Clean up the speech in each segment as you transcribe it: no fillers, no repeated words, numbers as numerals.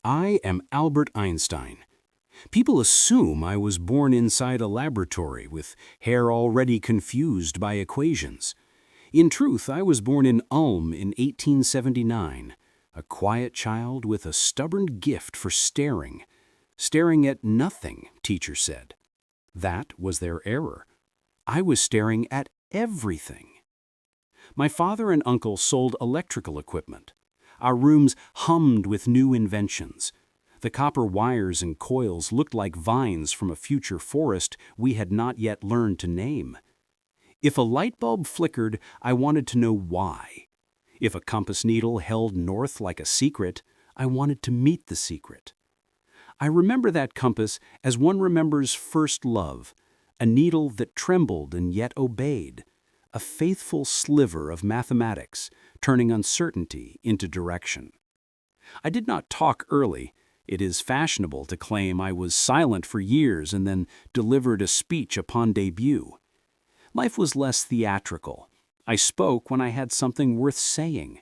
I am Albert Einstein. People assume I was born inside a laboratory with hair already confused by equations. In truth, I was born in Ulm in 1879, a quiet child with a stubborn gift for staring. Staring at nothing, teacher said. That was their error. I was staring at everything. My father and uncle sold electrical equipment. Our rooms hummed with new inventions. The copper wires and coils looked like vines from a future forest we had not yet learned to name. If a light bulb flickered, I wanted to know why. If a compass needle held north like a secret, I wanted to meet the secret. I remember that compass as one remembers first love, a needle that trembled and yet obeyed, a faithful sliver of mathematics, turning uncertainty into direction. I did not talk early. It is fashionable to claim I was silent for years and then delivered a speech upon debut. Life was less theatrical. I spoke when I had something worth saying.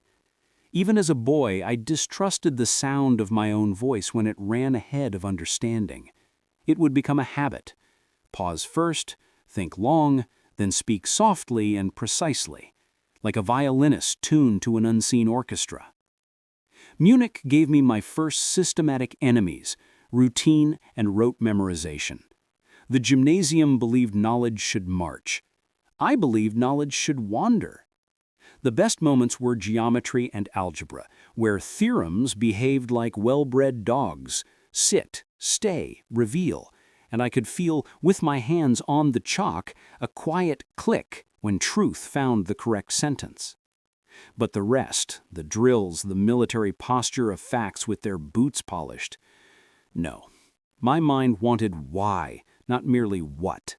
Even as a boy, I distrusted the sound of my own voice when it ran ahead of understanding. It would become a habit. Pause first, think long, then speak softly and precisely, like a violinist tuned to an unseen orchestra. Munich gave me my first systematic enemies, routine and rote memorization. The gymnasium believed knowledge should march. I believed knowledge should wander. The best moments were geometry and algebra, where theorems behaved like well-bred dogs, sit, stay, reveal, and I could feel, with my hands on the chalk, a quiet click when truth found the correct sentence. But the rest, the drills, the military posture of facts with their boots polished, no. My mind wanted why, not merely what.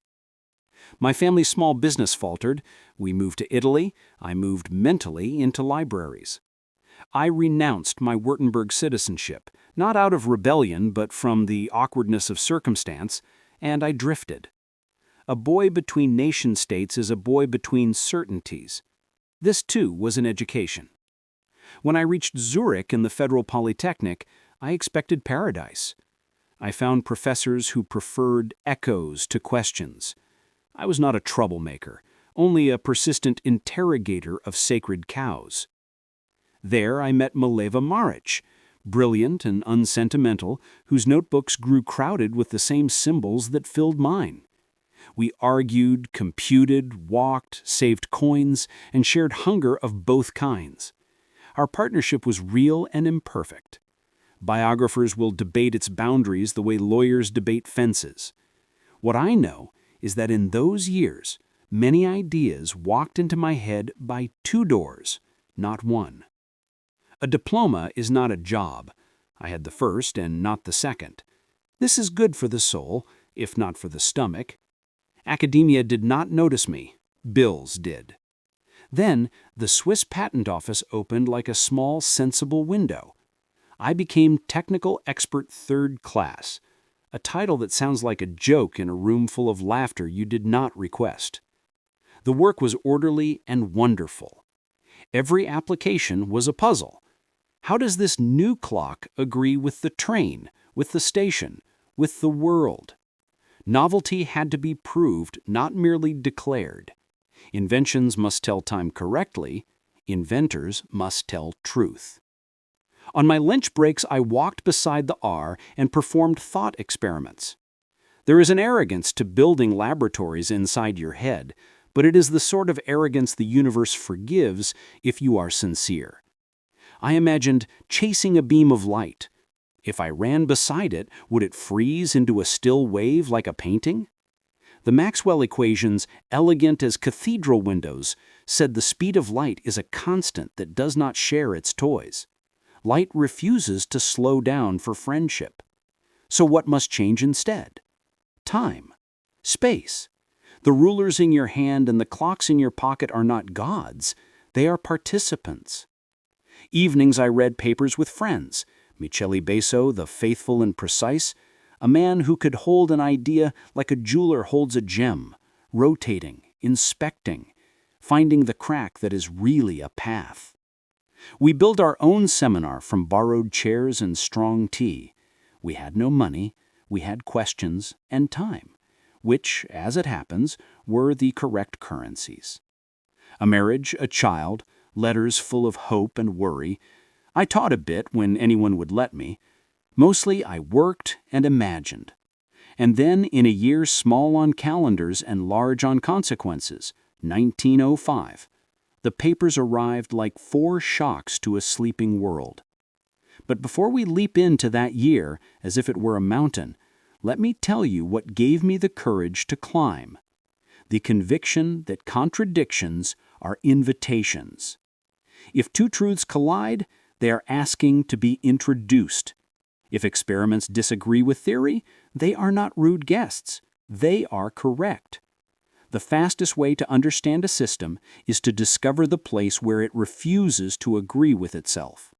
My family's small business faltered. We moved to Italy. I moved mentally into libraries. I renounced my Württemberg citizenship, not out of rebellion but from the awkwardness of circumstance, and I drifted. A boy between nation-states is a boy between certainties. This, too, was an education. When I reached Zurich in the Federal Polytechnic, I expected paradise. I found professors who preferred echoes to questions. I was not a troublemaker, only a persistent interrogator of sacred cows. There I met Mileva Maric, brilliant and unsentimental, whose notebooks grew crowded with the same symbols that filled mine. We argued, computed, walked, saved coins, and shared hunger of both kinds. Our partnership was real and imperfect. Biographers will debate its boundaries the way lawyers debate fences. What I know is that in those years, many ideas walked into my head by two doors, not one. A diploma is not a job. I had the first and not the second. This is good for the soul, if not for the stomach. Academia did not notice me. Bills did. Then, the Swiss Patent Office opened like a small, sensible window. I became technical expert third class, a title that sounds like a joke in a room full of laughter you did not request. The work was orderly and wonderful. Every application was a puzzle. How does this new clock agree with the train, with the station, with the world? Novelty had to be proved, not merely declared. Inventions must tell time correctly. Inventors must tell truth. On my lunch breaks, I walked beside the R and performed thought experiments. There is an arrogance to building laboratories inside your head, but it is the sort of arrogance the universe forgives if you are sincere. I imagined chasing a beam of light. If I ran beside it, would it freeze into a still wave like a painting? The Maxwell equations, elegant as cathedral windows, said the speed of light is a constant that does not share its toys. Light refuses to slow down for friendship. So what must change instead? Time. Space. The rulers in your hand and the clocks in your pocket are not gods. They are participants. Evenings I read papers with friends. Michele Besso, the faithful and precise, a man who could hold an idea like a jeweler holds a gem, rotating, inspecting, finding the crack that is really a path. We built our own seminar from borrowed chairs and strong tea. We had no money, we had questions and time, which, as it happens, were the correct currencies. A marriage, a child, letters full of hope and worry. I taught a bit when anyone would let me. Mostly I worked and imagined. And then, in a year small on calendars and large on consequences, 1905, the papers arrived like 4 shocks to a sleeping world. But before we leap into that year, as if it were a mountain, let me tell you what gave me the courage to climb. The conviction that contradictions are invitations. If 2 truths collide, they are asking to be introduced. If experiments disagree with theory, they are not rude guests. They are correct. The fastest way to understand a system is to discover the place where it refuses to agree with itself.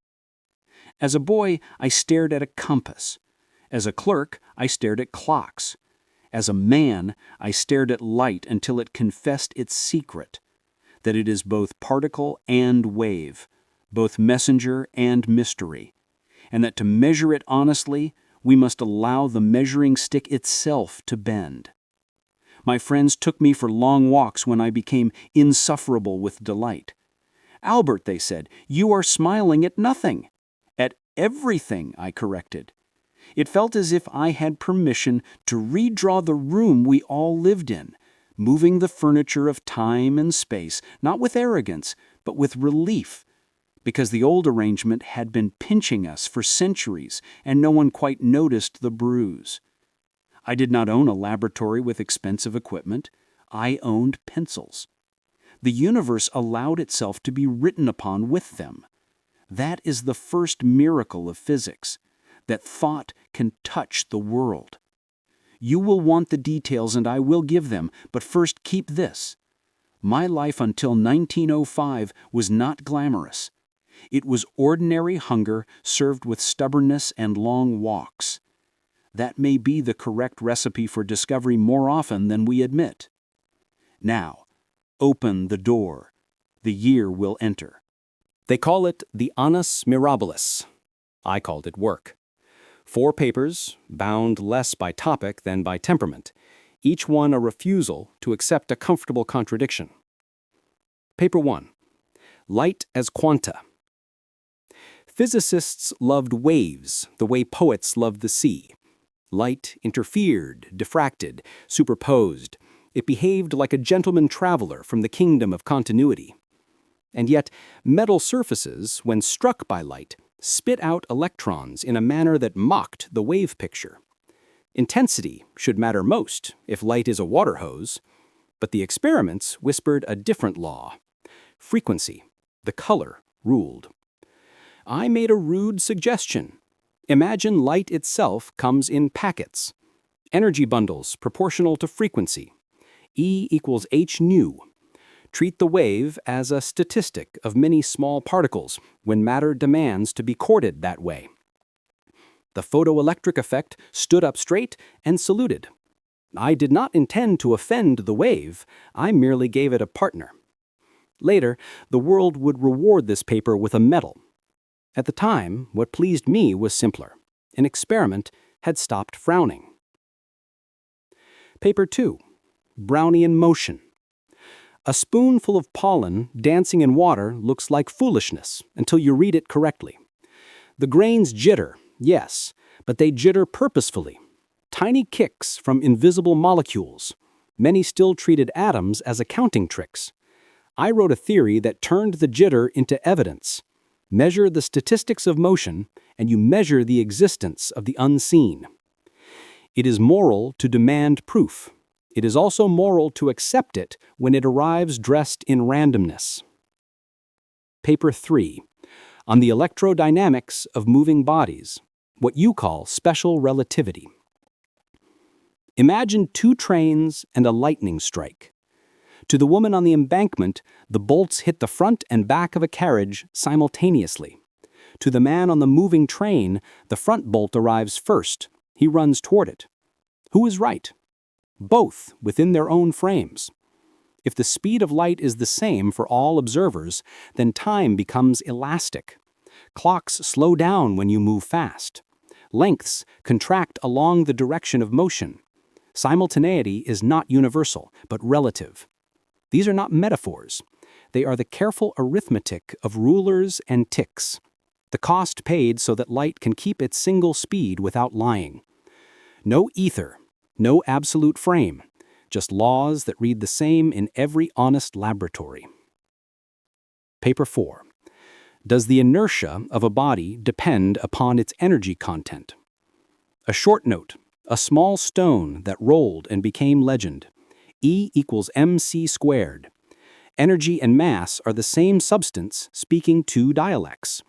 As a boy, I stared at a compass. As a clerk, I stared at clocks. As a man, I stared at light until it confessed its secret, that it is both particle and wave, both messenger and mystery, and that to measure it honestly, we must allow the measuring stick itself to bend. My friends took me for long walks when I became insufferable with delight. "Albert," they said, "you are smiling at nothing." "At everything," I corrected. It felt as if I had permission to redraw the room we all lived in, moving the furniture of time and space, not with arrogance, but with relief, because the old arrangement had been pinching us for centuries and no one quite noticed the bruise. I did not own a laboratory with expensive equipment. I owned pencils. The universe allowed itself to be written upon with them. That is the first miracle of physics, that thought can touch the world. You will want the details and I will give them, but first keep this. My life until 1905 was not glamorous. It was ordinary hunger served with stubbornness and long walks. That may be the correct recipe for discovery more often than we admit. Now, open the door. The year will enter. They call it the annus mirabilis. I called it work. 4 papers, bound less by topic than by temperament, each one a refusal to accept a comfortable contradiction. Paper 1. Light as quanta. Physicists loved waves the way poets loved the sea. Light interfered, diffracted, superposed. It behaved like a gentleman traveler from the kingdom of continuity. And yet, metal surfaces, when struck by light, spit out electrons in a manner that mocked the wave picture. Intensity should matter most if light is a water hose, but the experiments whispered a different law. Frequency, the color, ruled. I made a rude suggestion. Imagine light itself comes in packets. Energy bundles proportional to frequency. E equals h nu. Treat the wave as a statistic of many small particles when matter demands to be courted that way. The photoelectric effect stood up straight and saluted. I did not intend to offend the wave, I merely gave it a partner. Later, the world would reward this paper with a medal. At the time, what pleased me was simpler. An experiment had stopped frowning. Paper 2. Brownian motion. A spoonful of pollen dancing in water looks like foolishness until you read it correctly. The grains jitter, yes, but they jitter purposefully. Tiny kicks from invisible molecules. Many still treated atoms as accounting tricks. I wrote a theory that turned the jitter into evidence. Measure the statistics of motion, and you measure the existence of the unseen. It is moral to demand proof. It is also moral to accept it when it arrives dressed in randomness. Paper 3. On the electrodynamics of moving bodies, what you call special relativity. Imagine 2 trains and a lightning strike. To the woman on the embankment, the bolts hit the front and back of a carriage simultaneously. To the man on the moving train, the front bolt arrives first. He runs toward it. Who is right? Both within their own frames. If the speed of light is the same for all observers, then time becomes elastic. Clocks slow down when you move fast. Lengths contract along the direction of motion. Simultaneity is not universal, but relative. These are not metaphors. They are the careful arithmetic of rulers and ticks, the cost paid so that light can keep its single speed without lying. No ether, no absolute frame, just laws that read the same in every honest laboratory. Paper 4. Does the inertia of a body depend upon its energy content? A short note, a small stone that rolled and became legend. E equals mc². Energy and mass are the same substance speaking two dialects.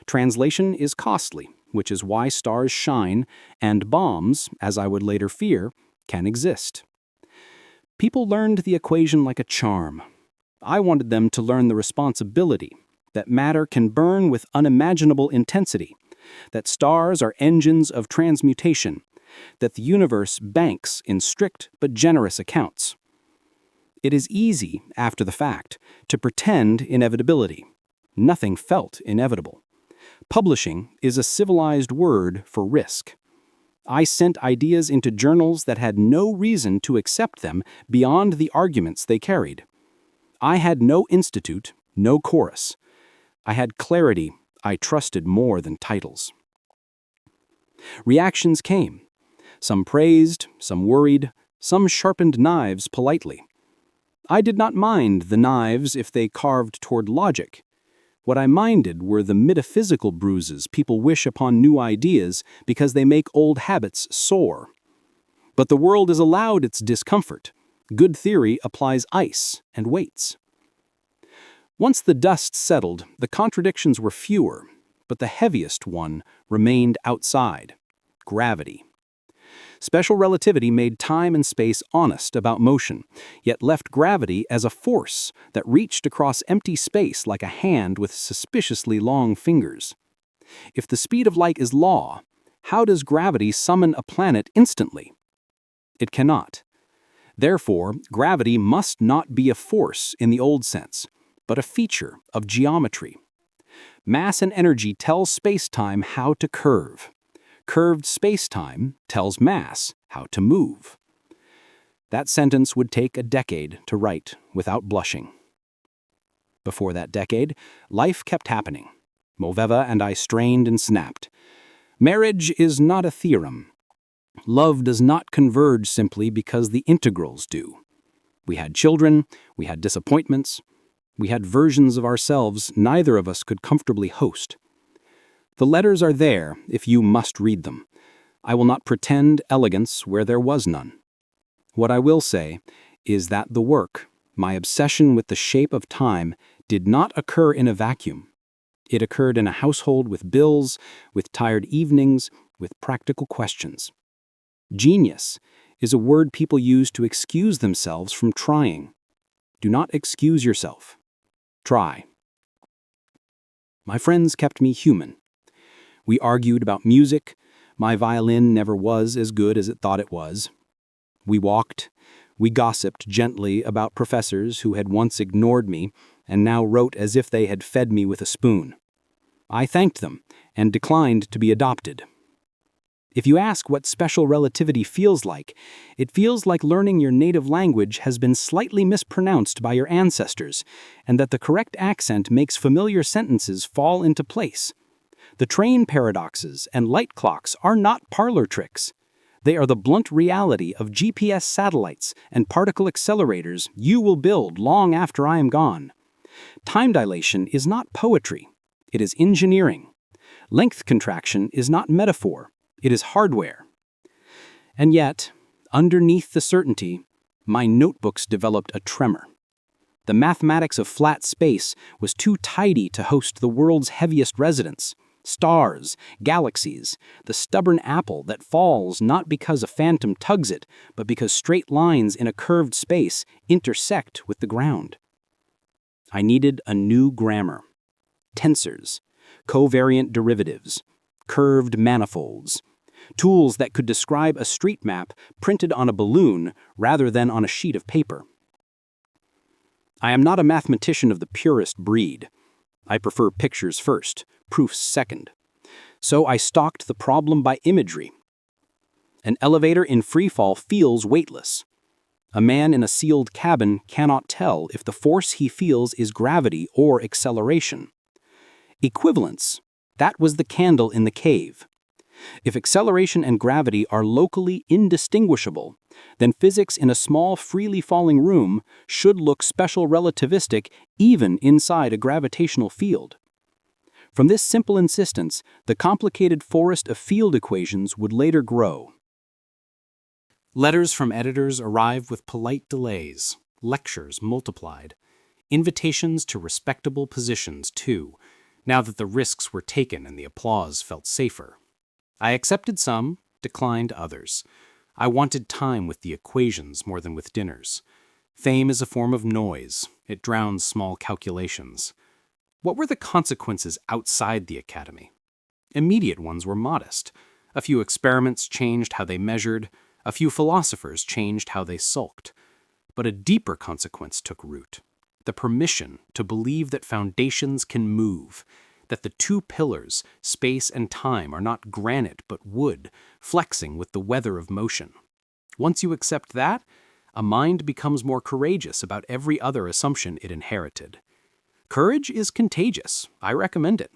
Translation is costly, which is why stars shine and bombs, as I would later fear, can exist. People learned the equation like a charm. I wanted them to learn the responsibility, that matter can burn with unimaginable intensity, that stars are engines of transmutation, that the universe banks in strict but generous accounts. It is easy, after the fact, to pretend inevitability. Nothing felt inevitable. Publishing is a civilized word for risk. I sent ideas into journals that had no reason to accept them beyond the arguments they carried. I had no institute, no chorus. I had clarity I trusted more than titles. Reactions came. Some praised, some worried, some sharpened knives politely. I did not mind the knives if they carved toward logic. What I minded were the metaphysical bruises people wish upon new ideas because they make old habits sore. But the world is allowed its discomfort. Good theory applies ice and waits. Once the dust settled, the contradictions were fewer, but the heaviest one remained outside: gravity. Special relativity made time and space honest about motion, yet left gravity as a force that reached across empty space like a hand with suspiciously long fingers. If the speed of light is law, how does gravity summon a planet instantly? It cannot. Therefore, gravity must not be a force in the old sense, but a feature of geometry. Mass and energy tell space-time how to curve. Curved space-time tells mass how to move. That sentence would take a decade to write without blushing. Before that decade, life kept happening. Moveva and I strained and snapped. Marriage is not a theorem. Love does not converge simply because the integrals do. We had children, we had disappointments, we had versions of ourselves neither of us could comfortably host. The letters are there if you must read them. I will not pretend elegance where there was none. What I will say is that the work, my obsession with the shape of time, did not occur in a vacuum. It occurred in a household with bills, with tired evenings, with practical questions. Genius is a word people use to excuse themselves from trying. Do not excuse yourself. Try. My friends kept me human. We argued about music. My violin never was as good as it thought it was. We walked. We gossiped gently about professors who had once ignored me and now wrote as if they had fed me with a spoon. I thanked them and declined to be adopted. If you ask what special relativity feels like, it feels like learning your native language has been slightly mispronounced by your ancestors, and that the correct accent makes familiar sentences fall into place. The train paradoxes and light clocks are not parlor tricks. They are the blunt reality of GPS satellites and particle accelerators you will build long after I am gone. Time dilation is not poetry. It is engineering. Length contraction is not metaphor. It is hardware. And yet, underneath the certainty, my notebooks developed a tremor. The mathematics of flat space was too tidy to host the world's heaviest residents. Stars, galaxies, the stubborn apple that falls not because a phantom tugs it, but because straight lines in a curved space intersect with the ground. I needed a new grammar. Tensors, covariant derivatives, curved manifolds, tools that could describe a street map printed on a balloon rather than on a sheet of paper. I am not a mathematician of the purest breed. I prefer pictures first, proofs second. So I stalked the problem by imagery. An elevator in freefall feels weightless. A man in a sealed cabin cannot tell if the force he feels is gravity or acceleration. Equivalence. That was the candle in the cave. If acceleration and gravity are locally indistinguishable, then physics in a small, freely falling room should look special relativistic even inside a gravitational field. From this simple insistence, the complicated forest of field equations would later grow. Letters from editors arrive with polite delays, lectures multiplied, invitations to respectable positions, too, now that the risks were taken and the applause felt safer. I accepted some, declined others. I wanted time with the equations more than with dinners. Fame is a form of noise. It drowns small calculations. What were the consequences outside the academy? Immediate ones were modest. A few experiments changed how they measured. A few philosophers changed how they sulked. But a deeper consequence took root. The permission to believe that foundations can move, that the two pillars, space and time, are not granite but wood, flexing with the weather of motion. Once you accept that, a mind becomes more courageous about every other assumption it inherited. Courage is contagious. I recommend it.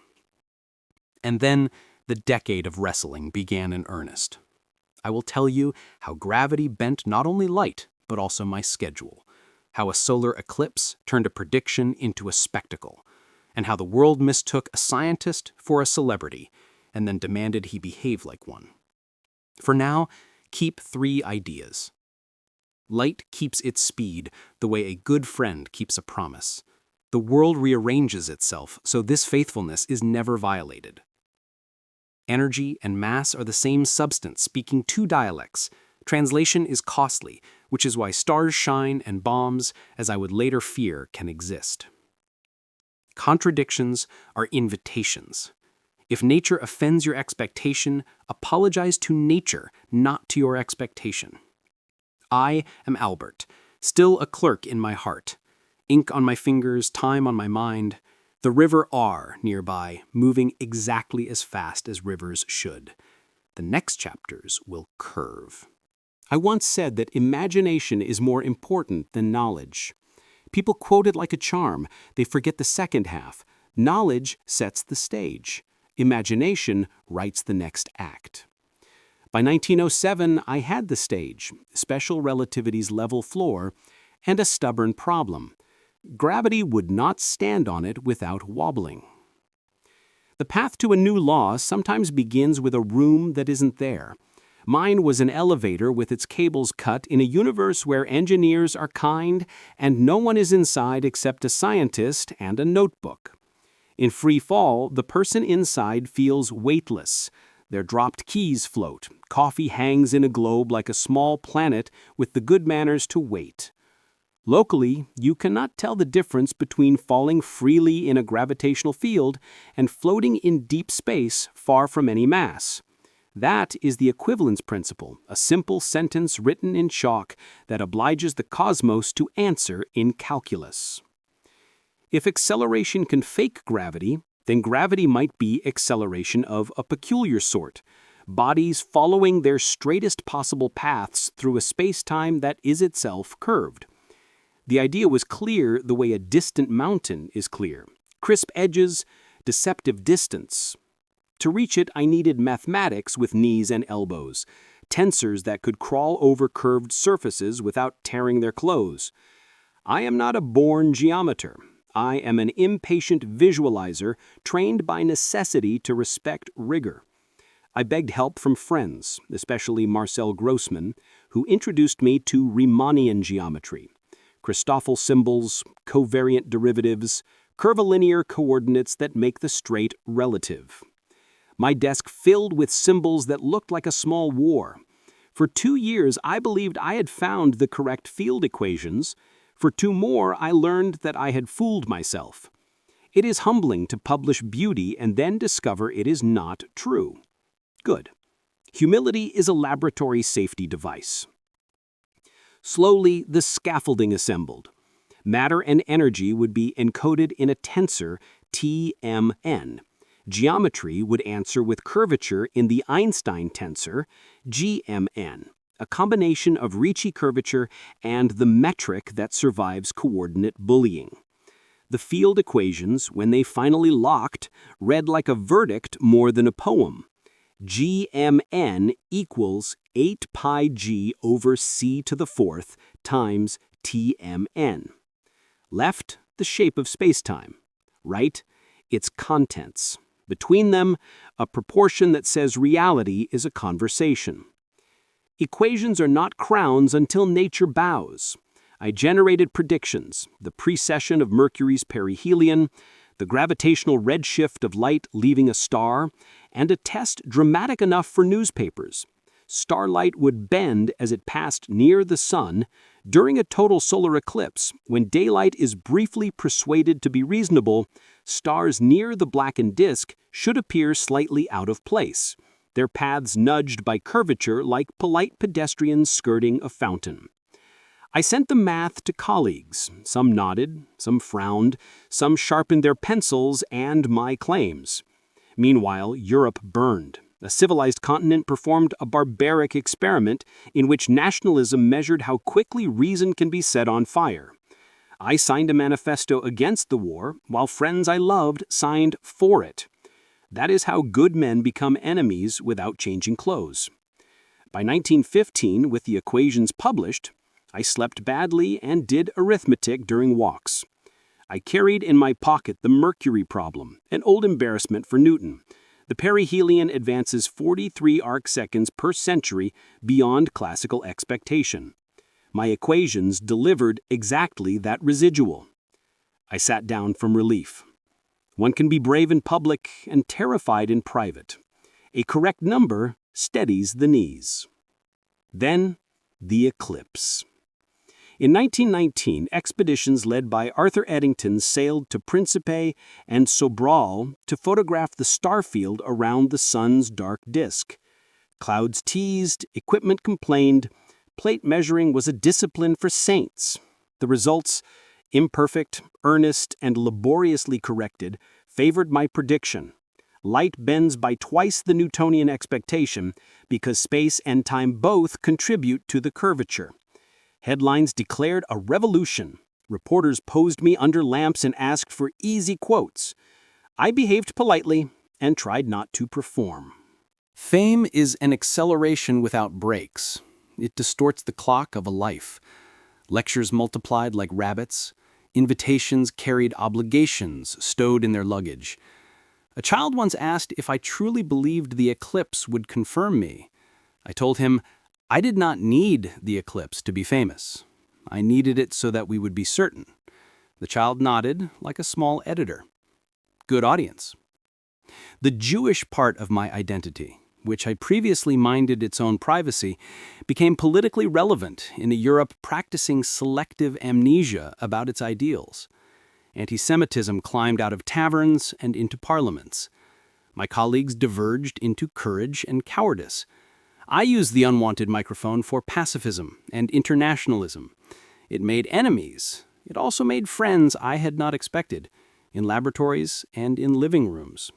And then the decade of wrestling began in earnest. I will tell you how gravity bent not only light, but also my schedule, how a solar eclipse turned a prediction into a spectacle, and how the world mistook a scientist for a celebrity and then demanded he behave like one. For now, keep 3 ideas. Light keeps its speed the way a good friend keeps a promise. The world rearranges itself so this faithfulness is never violated. Energy and mass are the same substance, speaking 2 dialects. Translation is costly, which is why stars shine and bombs, as I would later fear, can exist. Contradictions are invitations. If nature offends your expectation, apologize to nature, not to your expectation. I am Albert, still a clerk in my heart. Ink on my fingers, time on my mind. The river R nearby, moving exactly as fast as rivers should. The next chapters will curve. I once said that imagination is more important than knowledge. People quote it like a charm. They forget the second half. Knowledge sets the stage. Imagination writes the next act. By 1907, I had the stage, special relativity's level floor, and a stubborn problem. Gravity would not stand on it without wobbling. The path to a new law sometimes begins with a room that isn't there. Mine was an elevator with its cables cut in a universe where engineers are kind and no one is inside except a scientist and a notebook. In free fall, the person inside feels weightless. Their dropped keys float. Coffee hangs in a globe like a small planet with the good manners to wait. Locally, you cannot tell the difference between falling freely in a gravitational field and floating in deep space far from any mass. That is the equivalence principle, a simple sentence written in chalk that obliges the cosmos to answer in calculus. If acceleration can fake gravity, then gravity might be acceleration of a peculiar sort, bodies following their straightest possible paths through a space-time that is itself curved. The idea was clear the way a distant mountain is clear. Crisp edges, deceptive distance. To reach it, I needed mathematics with knees and elbows, tensors that could crawl over curved surfaces without tearing their clothes. I am not a born geometer. I am an impatient visualizer trained by necessity to respect rigor. I begged help from friends, especially Marcel Grossman, who introduced me to Riemannian geometry. Christoffel symbols, covariant derivatives, curvilinear coordinates that make the straight relative. My desk filled with symbols that looked like a small war. For 2 years, I believed I had found the correct field equations. For 2 more, I learned that I had fooled myself. It is humbling to publish beauty and then discover it is not true. Good. Humility is a laboratory safety device. Slowly, the scaffolding assembled. Matter and energy would be encoded in a tensor, Tmn. Geometry would answer with curvature in the Einstein tensor, Gmn, a combination of Ricci curvature and the metric that survives coordinate bullying. The field equations, when they finally locked, read like a verdict more than a poem. Gmn equals 8 pi g over c to the fourth times Tmn. Left, the shape of spacetime. Right, its contents. Between them, a proportion that says reality is a conversation. Equations are not crowns until nature bows. I generated predictions, the precession of Mercury's perihelion, the gravitational redshift of light leaving a star, and a test dramatic enough for newspapers. Starlight would bend as it passed near the sun during a total solar eclipse. When daylight is briefly persuaded to be reasonable, stars near the blackened disk should appear slightly out of place, their paths nudged by curvature like polite pedestrians skirting a fountain. I sent the math to colleagues. Some nodded, some frowned, some sharpened their pencils and my claims. Meanwhile, Europe burned. A civilized continent performed a barbaric experiment in which nationalism measured how quickly reason can be set on fire. I signed a manifesto against the war, while friends I loved signed for it. That is how good men become enemies without changing clothes. By 1915, with the equations published, I slept badly and did arithmetic during walks. I carried in my pocket the Mercury problem, an old embarrassment for Newton. The perihelion advances 43 arcseconds per century beyond classical expectation. My equations delivered exactly that residual. I sat down from relief. One can be brave in public and terrified in private. A correct number steadies the knees. Then, the eclipse. In 1919, expeditions led by Arthur Eddington sailed to Principe and Sobral to photograph the star field around the sun's dark disk. Clouds teased, equipment complained, plate measuring was a discipline for saints. The results, imperfect, earnest, and laboriously corrected, favored my prediction. Light bends by twice the Newtonian expectation because space and time both contribute to the curvature. Headlines declared a revolution. Reporters posed me under lamps and asked for easy quotes. I behaved politely and tried not to perform. Fame is an acceleration without brakes. It distorts the clock of a life. Lectures multiplied like rabbits. Invitations carried obligations stowed in their luggage. A child once asked if I truly believed the eclipse would confirm me. I told him, I did not need the eclipse to be famous. I needed it so that we would be certain. The child nodded like a small editor. Good audience. The Jewish part of my identity, which I previously minded its own privacy, became politically relevant in a Europe practicing selective amnesia about its ideals. Anti-Semitism climbed out of taverns and into parliaments. My colleagues diverged into courage and cowardice. I used the unwanted microphone for pacifism and internationalism. It made enemies. It also made friends I had not expected, in laboratories and in living rooms.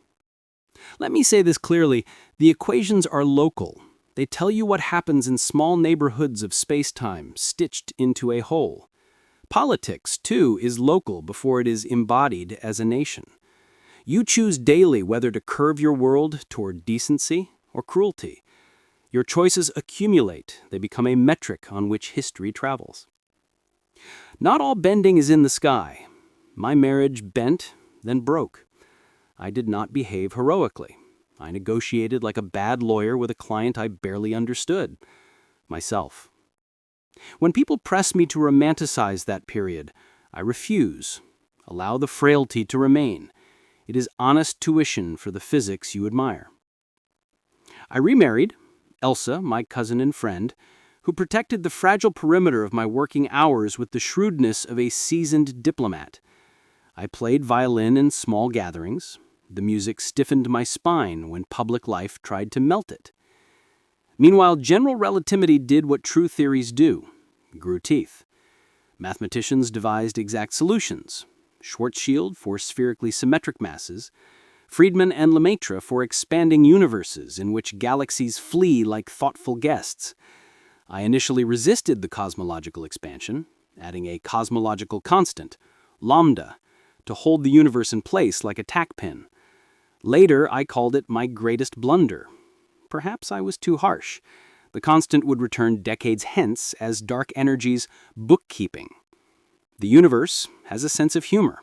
Let me say this clearly, the equations are local. They tell you what happens in small neighborhoods of space-time stitched into a whole. Politics, too, is local before it is embodied as a nation. You choose daily whether to curve your world toward decency or cruelty. Your choices accumulate. They become a metric on which history travels. Not all bending is in the sky. My marriage bent, then broke. I did not behave heroically. I negotiated like a bad lawyer with a client I barely understood, myself. When people press me to romanticize that period, I refuse. Allow the frailty to remain. It is honest tuition for the physics you admire. I remarried. Elsa, my cousin and friend, who protected the fragile perimeter of my working hours with the shrewdness of a seasoned diplomat. I played violin in small gatherings. The music stiffened my spine when public life tried to melt it. Meanwhile, general relativity did what true theories do, grew teeth. Mathematicians devised exact solutions. Schwarzschild for spherically symmetric masses, Friedman and Lemaitre for expanding universes in which galaxies flee like thoughtful guests. I initially resisted the cosmological expansion, adding a cosmological constant, lambda, to hold the universe in place like a tack pin. Later, I called it my greatest blunder. Perhaps I was too harsh. The constant would return decades hence as dark energy's bookkeeping. The universe has a sense of humor.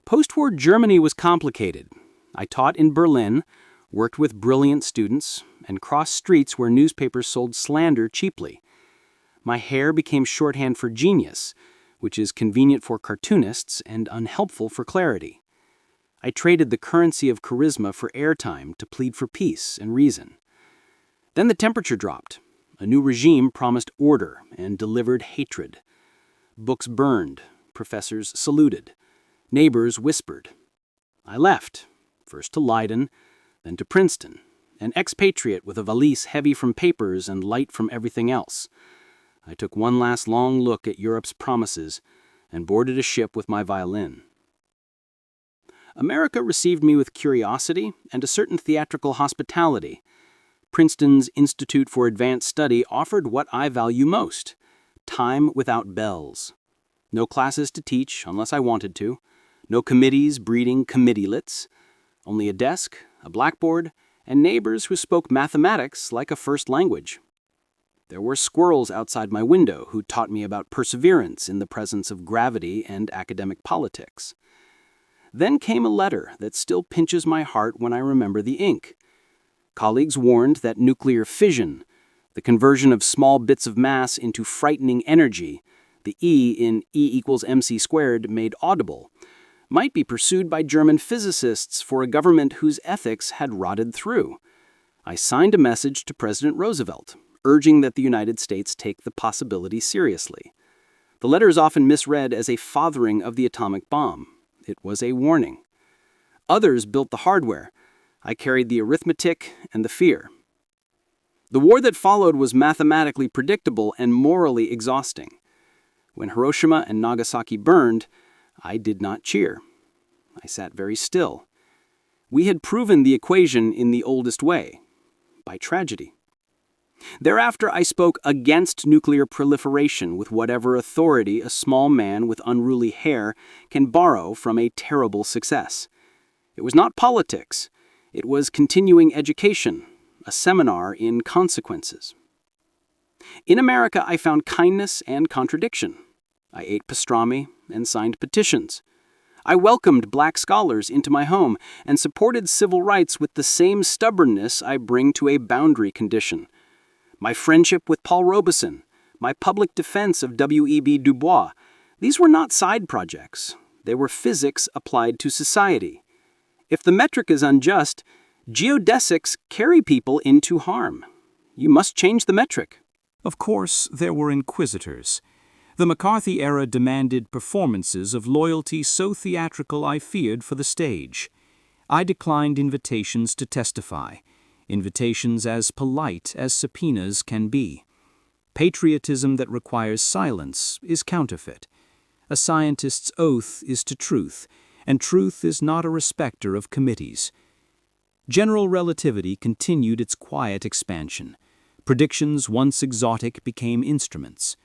Post-war Germany was complicated. I taught in Berlin, worked with brilliant students, and crossed streets where newspapers sold slander cheaply. My hair became shorthand for genius, which is convenient for cartoonists and unhelpful for clarity. I traded the currency of charisma for airtime to plead for peace and reason. Then the temperature dropped. A new regime promised order and delivered hatred. Books burned, professors saluted, neighbors whispered. I left, first to Leiden, then to Princeton, an expatriate with a valise heavy from papers and light from everything else. I took one last long look at Europe's promises and boarded a ship with my violin. America received me with curiosity and a certain theatrical hospitality. Princeton's Institute for Advanced Study offered what I value most: time without bells. No classes to teach unless I wanted to, no committees breeding committeelets, only a desk, a blackboard, and neighbors who spoke mathematics like a first language. There were squirrels outside my window who taught me about perseverance in the presence of gravity and academic politics. Then came a letter that still pinches my heart when I remember the ink. Colleagues warned that nuclear fission, the conversion of small bits of mass into frightening energy, the E in E=mc² made audible, might be pursued by German physicists for a government whose ethics had rotted through. I signed a message to President Roosevelt, urging that the United States take the possibility seriously. The letter is often misread as a fathering of the atomic bomb. It was a warning. Others built the hardware. I carried the arithmetic and the fear. The war that followed was mathematically predictable and morally exhausting. When Hiroshima and Nagasaki burned, I did not cheer. I sat very still. We had proven the equation in the oldest way, by tragedy. Thereafter, I spoke against nuclear proliferation with whatever authority a small man with unruly hair can borrow from a terrible success. It was not politics. It was continuing education, a seminar in consequences. In America, I found kindness and contradiction. I ate pastrami and signed petitions. I welcomed black scholars into my home and supported civil rights with the same stubbornness I bring to a boundary condition. My friendship with Paul Robeson, my public defense of W.E.B. Du Bois, these were not side projects. They were physics applied to society. If the metric is unjust, geodesics carry people into harm. You must change the metric. Of course, there were inquisitors. The McCarthy era demanded performances of loyalty so theatrical I feared for the stage. I declined invitations to testify, invitations as polite as subpoenas can be. Patriotism that requires silence is counterfeit. A scientist's oath is to truth, and truth is not a respecter of committees. General relativity continued its quiet expansion. Predictions once exotic became instruments.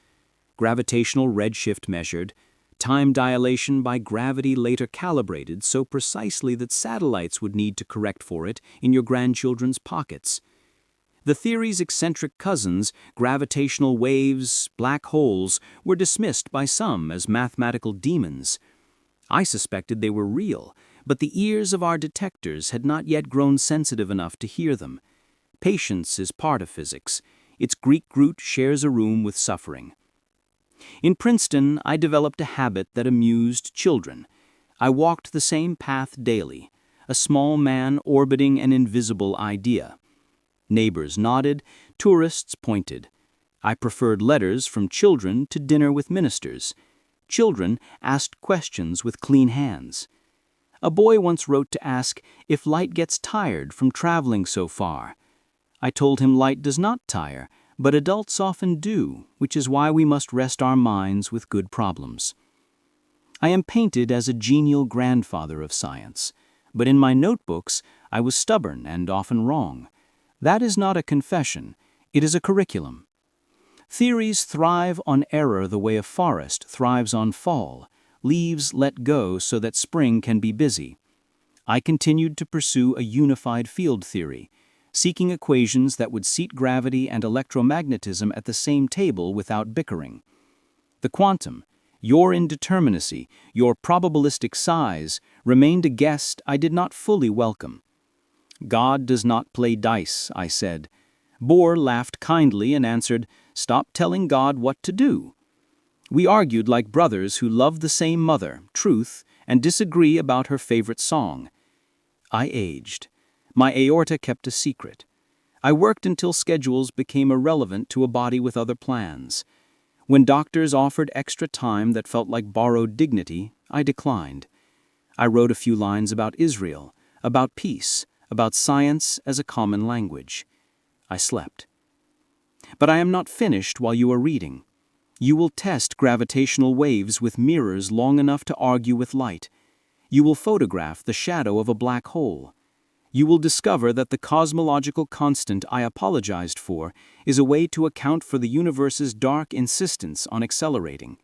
Gravitational redshift measured, time dilation by gravity later calibrated so precisely that satellites would need to correct for it in your grandchildren's pockets. The theory's eccentric cousins, gravitational waves, black holes, were dismissed by some as mathematical demons. I suspected they were real, but the ears of our detectors had not yet grown sensitive enough to hear them. Patience is part of physics. Its Greek root shares a room with suffering. In Princeton, I developed a habit that amused children. I walked the same path daily, a small man orbiting an invisible idea. Neighbors nodded, tourists pointed. I preferred letters from children to dinner with ministers. Children asked questions with clean hands. A boy once wrote to ask if light gets tired from traveling so far. I told him light does not tire, But adults often do, which is why we must rest our minds with good problems. I am painted as a genial grandfather of science, but in my notebooks I was stubborn and often wrong. That is not a confession, it is a curriculum. Theories thrive on error the way a forest thrives on fall, leaves let go so that spring can be busy. I continued to pursue a unified field theory, seeking equations that would seat gravity and electromagnetism at the same table without bickering. The quantum, your indeterminacy, your probabilistic size, remained a guest I did not fully welcome. God does not play dice, I said. Bohr laughed kindly and answered, "Stop telling God what to do." We argued like brothers who love the same mother, Truth, and disagree about her favorite song. I aged. My aorta kept a secret. I worked until schedules became irrelevant to a body with other plans. When doctors offered extra time that felt like borrowed dignity, I declined. I wrote a few lines about Israel, about peace, about science as a common language. I slept. But I am not finished while you are reading. You will test gravitational waves with mirrors long enough to argue with light. You will photograph the shadow of a black hole. You will discover that the cosmological constant I apologized for is a way to account for the universe's dark insistence on accelerating.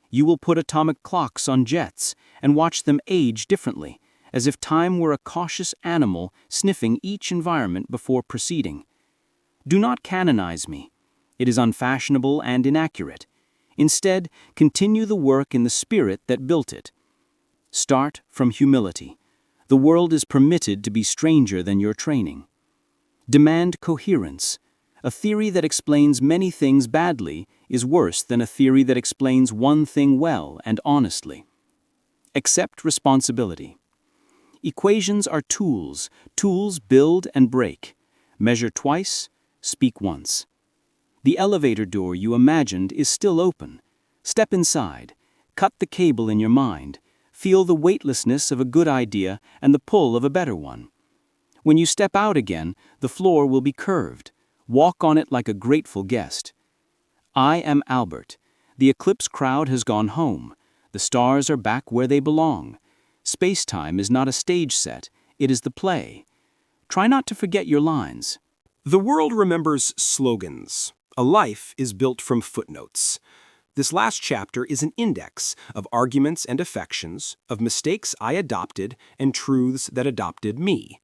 You will put atomic clocks on jets and watch them age differently, as if time were a cautious animal sniffing each environment before proceeding. Do not canonize me. It is unfashionable and inaccurate. Instead, continue the work in the spirit that built it. Start from humility. The world is permitted to be stranger than your training. Demand coherence. A theory that explains many things badly is worse than a theory that explains one thing well and honestly. Accept responsibility. Equations are tools. Tools build and break. Measure twice, speak once. The elevator door you imagined is still open. Step inside. Cut the cable in your mind. Feel the weightlessness of a good idea and the pull of a better one. When you step out again, the floor will be curved. Walk on it like a grateful guest. I am Albert. The Eclipse crowd has gone home. The stars are back where they belong. Space-time is not a stage set, it is the play. Try not to forget your lines. The world remembers slogans. A life is built from footnotes. This last chapter is an index of arguments and affections, of mistakes I adopted and truths that adopted me.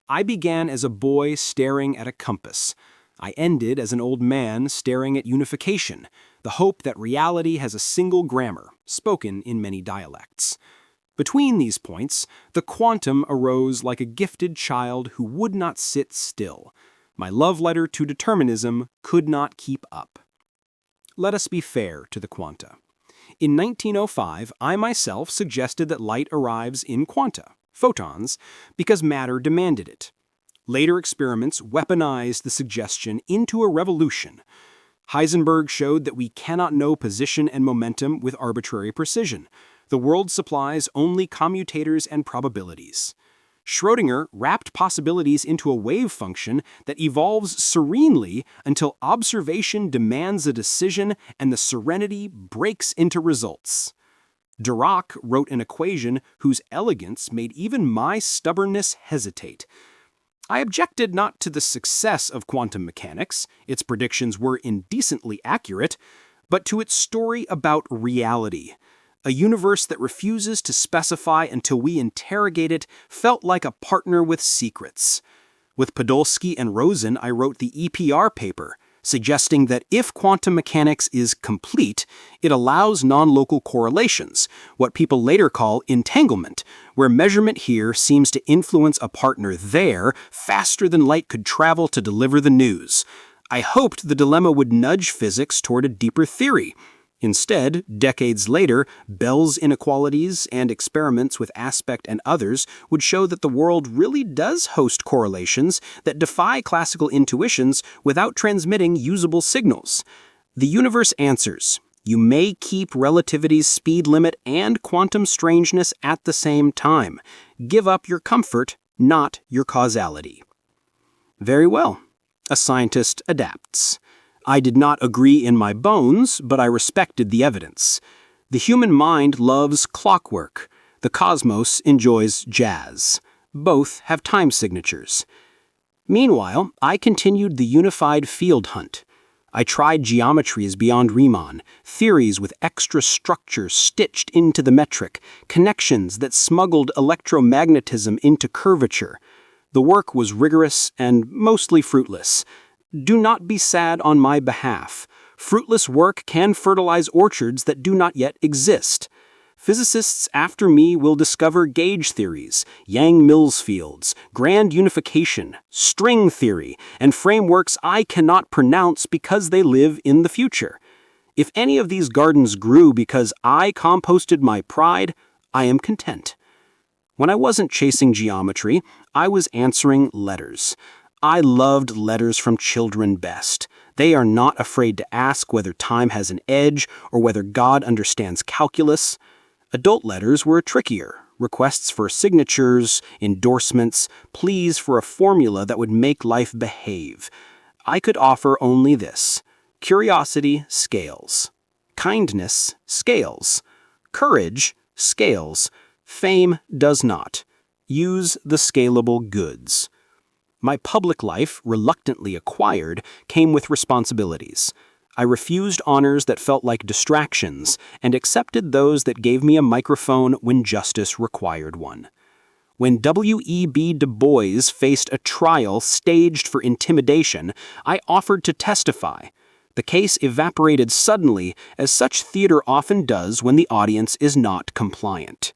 I began as a boy staring at a compass. I ended as an old man staring at unification, the hope that reality has a single grammar, spoken in many dialects. Between these points, the quantum arose like a gifted child who would not sit still. My love letter to determinism could not keep up. Let us be fair to the quanta. In 1905, I myself suggested that light arrives in quanta, photons, because matter demanded it. Later experiments weaponized the suggestion into a revolution. Heisenberg showed that we cannot know position and momentum with arbitrary precision. The world supplies only commutators and probabilities. Schrödinger wrapped possibilities into a wave function that evolves serenely until observation demands a decision and the serenity breaks into results. Dirac wrote an equation whose elegance made even my stubbornness hesitate. I objected not to the success of quantum mechanics, its predictions were indecently accurate, but to its story about reality. A universe that refuses to specify until we interrogate it felt like a partner with secrets. With Podolsky and Rosen, I wrote the EPR paper, suggesting that if quantum mechanics is complete, it allows non-local correlations, what people later call entanglement, where measurement here seems to influence a partner there faster than light could travel to deliver the news. I hoped the dilemma would nudge physics toward a deeper theory. Instead, decades later, Bell's inequalities and experiments with Aspect and others would show that the world really does host correlations that defy classical intuitions without transmitting usable signals. The universe answers. You may keep relativity's speed limit and quantum strangeness at the same time. Give up your comfort, not your causality. Very well. A scientist adapts. I did not agree in my bones, but I respected the evidence. The human mind loves clockwork. The cosmos enjoys jazz. Both have time signatures. Meanwhile, I continued the unified field hunt. I tried geometries beyond Riemann, theories with extra structure stitched into the metric, connections that smuggled electromagnetism into curvature. The work was rigorous and mostly fruitless. Do not be sad on my behalf. Fruitless work can fertilize orchards that do not yet exist. Physicists after me will discover gauge theories, Yang-Mills fields, grand unification, string theory, and frameworks I cannot pronounce because they live in the future. If any of these gardens grew because I composted my pride, I am content. When I wasn't chasing geometry, I was answering letters. I loved letters from children best. They are not afraid to ask whether time has an edge or whether God understands calculus. Adult letters were trickier. Requests for signatures, endorsements, pleas for a formula that would make life behave. I could offer only this. Curiosity scales. Kindness scales. Courage scales. Fame does not. Use the scalable goods. My public life, reluctantly acquired, came with responsibilities. I refused honors that felt like distractions and accepted those that gave me a microphone when justice required one. When W.E.B. Du Bois faced a trial staged for intimidation, I offered to testify. The case evaporated suddenly, as such theater often does when the audience is not compliant.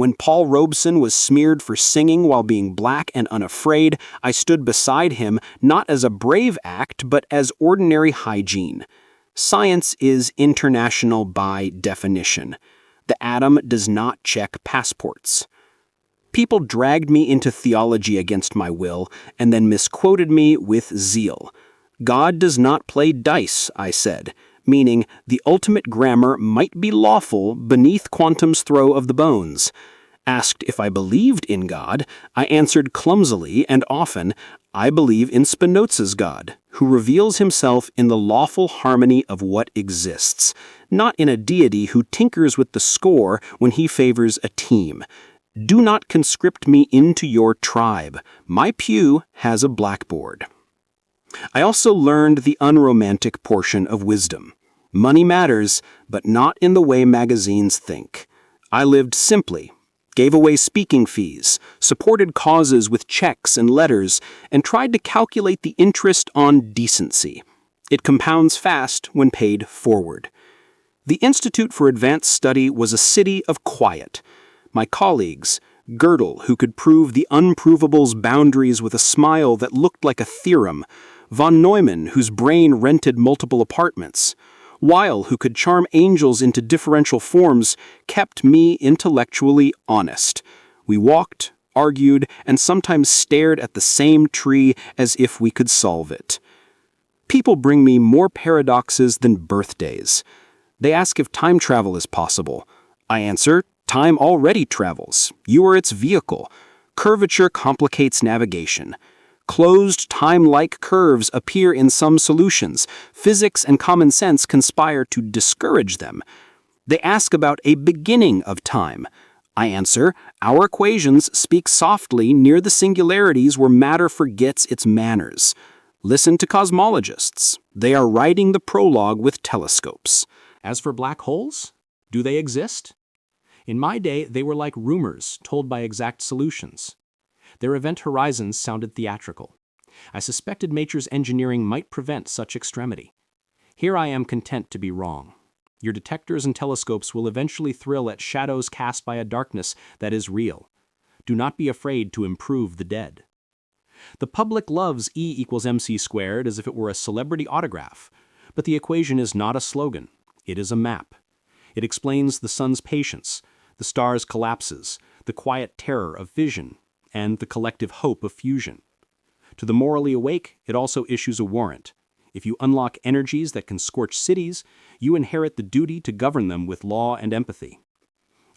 When Paul Robeson was smeared for singing while being black and unafraid, I stood beside him not as a brave act but as ordinary hygiene. Science is international by definition. The atom does not check passports. People dragged me into theology against my will and then misquoted me with zeal. God does not play dice, I said, meaning the ultimate grammar might be lawful beneath quantum's throw of the bones. Asked if I believed in God, I answered clumsily and often, I believe in Spinoza's God, who reveals himself in the lawful harmony of what exists, not in a deity who tinkers with the score when he favors a team. Do not conscript me into your tribe. My pew has a blackboard. I also learned the unromantic portion of wisdom. Money matters, but not in the way magazines think. I lived simply, gave away speaking fees, supported causes with checks and letters, and tried to calculate the interest on decency. It compounds fast when paid forward. The Institute for Advanced Study was a city of quiet. My colleagues, Gödel, who could prove the unprovable's boundaries with a smile that looked like a theorem, von Neumann, whose brain rented multiple apartments, Weil, who could charm angels into differential forms, kept me intellectually honest. We walked, argued, and sometimes stared at the same tree as if we could solve it. People bring me more paradoxes than birthdays. They ask if time travel is possible. I answer, time already travels. You are its vehicle. Curvature complicates navigation. Closed, time-like curves appear in some solutions. Physics and common sense conspire to discourage them. They ask about a beginning of time. I answer, our equations speak softly near the singularities where matter forgets its manners. Listen to cosmologists. They are writing the prologue with telescopes. As for black holes, do they exist? In my day, they were like rumors told by exact solutions. Their event horizons sounded theatrical. I suspected nature's engineering might prevent such extremity. Here I am content to be wrong. Your detectors and telescopes will eventually thrill at shadows cast by a darkness that is real. Do not be afraid to improve the dead. The public loves E equals mc² as if it were a celebrity autograph, but the equation is not a slogan. It is a map. It explains the sun's patience, the star's collapses, the quiet terror of fission, and the collective hope of fusion. To the morally awake, it also issues a warrant. If you unlock energies that can scorch cities, you inherit the duty to govern them with law and empathy.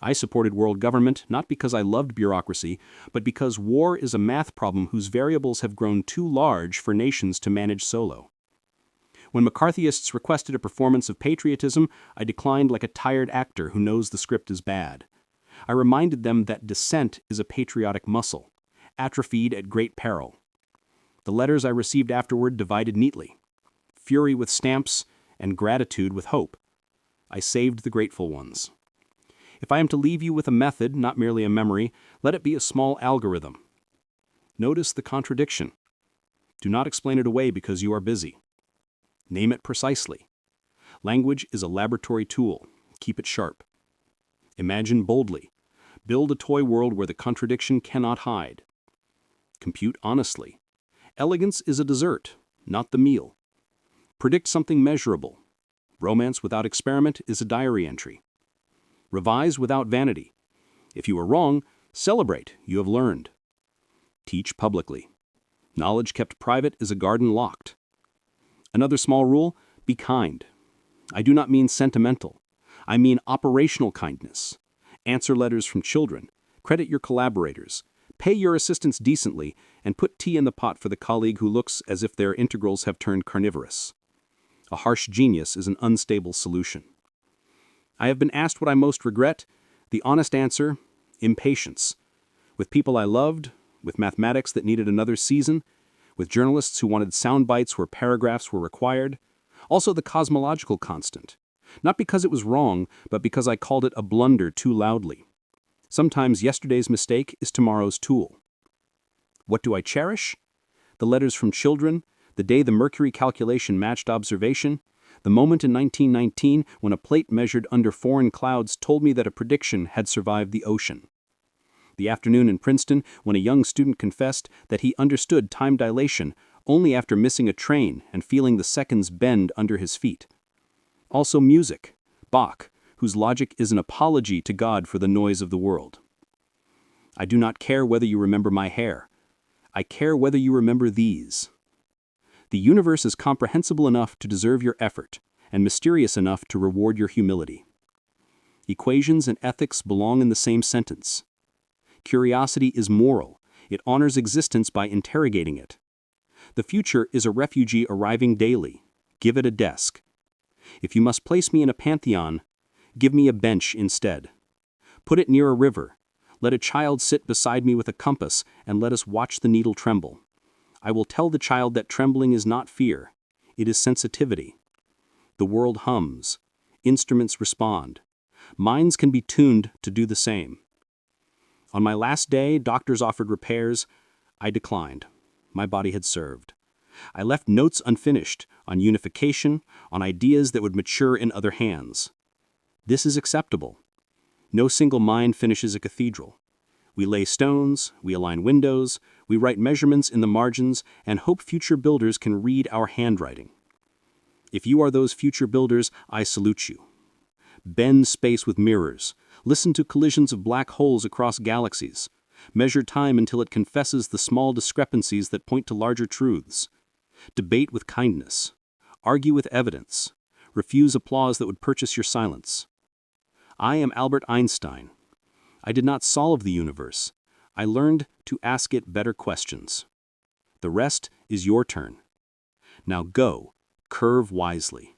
I supported world government not because I loved bureaucracy, but because war is a math problem whose variables have grown too large for nations to manage solo. When McCarthyists requested a performance of patriotism, I declined like a tired actor who knows the script is bad. I reminded them that dissent is a patriotic muscle, atrophied at great peril. The letters I received afterward divided neatly. Fury with stamps and gratitude with hope. I saved the grateful ones. If I am to leave you with a method, not merely a memory, let it be a small algorithm. Notice the contradiction. Do not explain it away because you are busy. Name it precisely. Language is a laboratory tool. Keep it sharp. Imagine boldly. Build a toy world where the contradiction cannot hide. Compute honestly. Elegance is a dessert, not the meal. Predict something measurable. Romance without experiment is a diary entry. Revise without vanity. If you are wrong, celebrate, you have learned. Teach publicly. Knowledge kept private is a garden locked. Another small rule, be kind. I do not mean sentimental. I mean operational kindness. Answer letters from children. Credit your collaborators. Pay your assistants decently, and put tea in the pot for the colleague who looks as if their integrals have turned carnivorous. A harsh genius is an unstable solution. I have been asked what I most regret. The honest answer, impatience. With people I loved, with mathematics that needed another season, with journalists who wanted sound bites where paragraphs were required. Also the cosmological constant. Not because it was wrong, but because I called it a blunder too loudly. Sometimes yesterday's mistake is tomorrow's tool. What do I cherish? The letters from children, the day the Mercury calculation matched observation, the moment in 1919 when a plate measured under foreign clouds told me that a prediction had survived the ocean. The afternoon in Princeton when a young student confessed that he understood time dilation only after missing a train and feeling the seconds bend under his feet. Also music, Bach, whose logic is an apology to God for the noise of the world. I do not care whether you remember my hair. I care whether you remember these. The universe is comprehensible enough to deserve your effort, and mysterious enough to reward your humility. Equations and ethics belong in the same sentence. Curiosity is moral. It honors existence by interrogating it. The future is a refugee arriving daily. Give it a desk. If you must place me in a pantheon, give me a bench instead. Put it near a river. Let a child sit beside me with a compass, and let us watch the needle tremble. I will tell the child that trembling is not fear. It is sensitivity. The world hums. Instruments respond. Minds can be tuned to do the same. On my last day, doctors offered repairs. I declined. My body had served. I left notes unfinished on unification, on ideas that would mature in other hands. This is acceptable. No single mind finishes a cathedral. We lay stones, we align windows, we write measurements in the margins, and hope future builders can read our handwriting. If you are those future builders, I salute you. Bend space with mirrors. Listen to collisions of black holes across galaxies. Measure time until it confesses the small discrepancies that point to larger truths. Debate with kindness. Argue with evidence. Refuse applause that would purchase your silence. I am Albert Einstein. I did not solve the universe. I learned to ask it better questions. The rest is your turn. Now go, curve wisely.